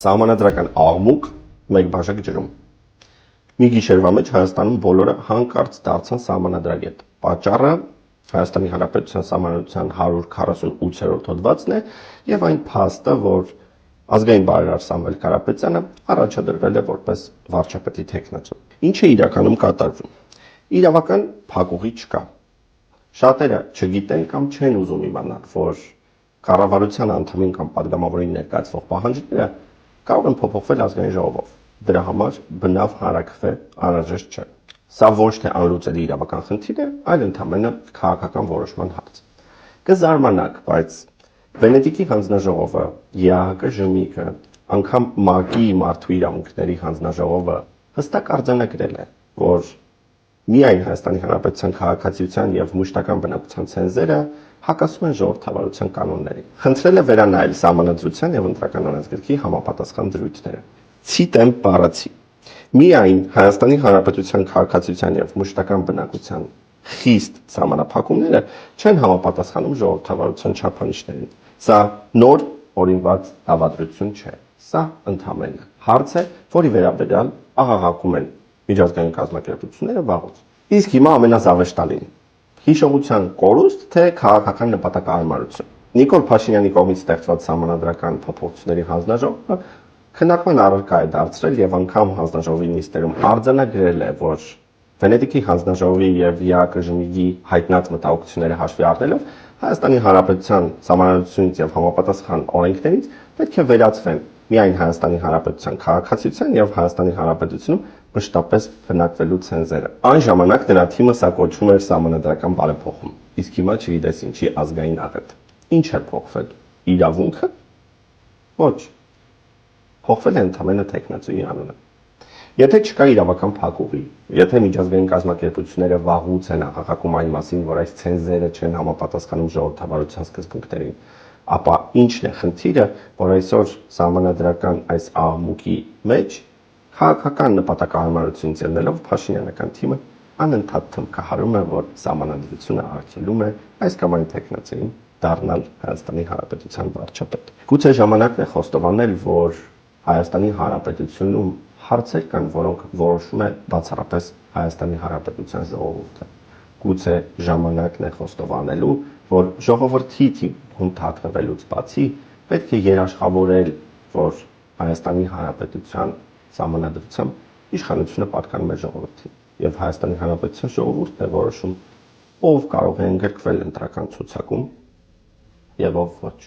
Սահմանադրական աղմուկ մեկ բաժակ ջրում։ Մի գիշերվա մեջ Հայաստանում բոլորը հանկարծ դարձան սահմանադրագետ։ Պատճառը Հայաստանի Հանրապետության Սահմանադրության 148-րդ հոդվածն է եւ այն փաստը, որ ազգային բարերար Սամվել Կարապետյանը առաջադրվել է որպես վարչապետի թեկնածու։ Ինչ է իրականում կատարվում։ Իրավական փակուղի չկա։ Շատերը չգիտեն կամ չեն ուզում իմանալ, որ կառավարության անդամին կամ падգամավորին ներկայացվող պահանջները կարող են փոփոխվել ազգային ժողովով։ Դրա համար բնավ հանրակրվե անհրաժեշտ չէ։ Սա ոչ թե անլուծելի իրավական խնդիր է, այլ ընդհանրապես քաղաքական որոշման հարց։ Կզարմանաք, բայց Վենետիկի հանձնաժողովը, ԵԱՀԿ ԺՄԻԿ-ը, անգամ ՄԱԿ-ի մարդու իրավունքների հանձնաժողովը հստակ արձանագրել է, որ միայն Հայաստանի Հանրապետության քաղաքացիության եւ մշտական բնակության ցենզերը հակասում են ժողովրդավարության կանոններին։ Խնդրել է վերանայել Սահմանադրության եւ Ընտրական օրենսգրքի համապատասխան դրույթները։ Ցիտեմ բառացի։ Միայն Հայաստանի Հանրապետության քաղաքացիության եւ մշտական բնակության խիստ սահմանափակումները չեն համապատասխանում ժողովրդավարության չափանիշներին։ Սա նոր օրինված դավադրություն չէ։ Սա ընդհանրապես հարց է, որի վերաբերյալ աղաղակում են միջազգային կազմակերպությունները վաղուց։ Իսկ հիմա ամենազավեշտալին։ Հիշողության կորուստ թե քաղաքական նպատակահարմարություն։ Նիկոլ Փաշինյանի կողմից ստեղծված սահմանադրական փոփոխությունների հանձնաժողովը քննարկման առարկա է դարձրել եւ անգամ հանձնաժողովի նիստերում արձանագրել է, որ Վենետիկի հանձնաժողովի եւ ԵԱՀԿ ԺՄԻԳ-ի հայտնած մտահոգությունները հաշվի առնելով Հայաստանի Հանրապետության Սահմանադրությունից եւ համապատասխան օրենքներից պետք է վերացվեն միայն Հայաստանի Հանրապետության քաղաքացիության եւ Հայաստանի Հանրապետությունում մշտապես բնակվելու ցենզերը։ Այն ժամանակ նրա թիմը սա կոչվում էր սահմանադրական բարեփոխում։ Իսկ հիմա չգիտես ինչի ազգային աղետ։ Ինչ է փոխվել։ Իրավունքը։ Ոչ։ Փոխվել է ընդհանրապես տեխնացուի անունը։ Եթե չկա իրավական փակուղի, եթե միջազգային կազմակերպությունները վաղուց են աղաղակում այն մասին, որ այս ցենզերը չեն համապատասխանում ժողովրդավարության սկզբունքներին, ապա ինչն է խնդիրը, որ այսօր սահմանադրական այս աղմուկի մեջ քաղաքական նպատակահարմարությունից ելնելով Փաշինյանական թիմը անընդհատ թմբկահարում է, որ սահմանադրությունը արգելում է այս կամ այն տեխնացիին դառնալ Հայաստանի Հանրապետության վարչապետ։ Գուցե ժամանակն է խոստովանել, որ Հայաստանի Հանրապետությունում հարցեր կան, որոնք որոշում է բացառապես Հայաստանի Հանրապետության ժողովուրդը։ Գուցե ժամանակն է խոստովանելու, որ ժողովրդի թիկուն թաքնվելուց բացի պետք է երաշխավորել, որ Հայաստանի Հանրապետության սահմանադրությամբ իշխանությունը պատկանում է ժողովրդին, եւ Հայաստանի Հանրապետության ժողովուրդն է որոշում, ով կարող է ընդգրկվել ընտրական ցուցակում եւ ով ոչ։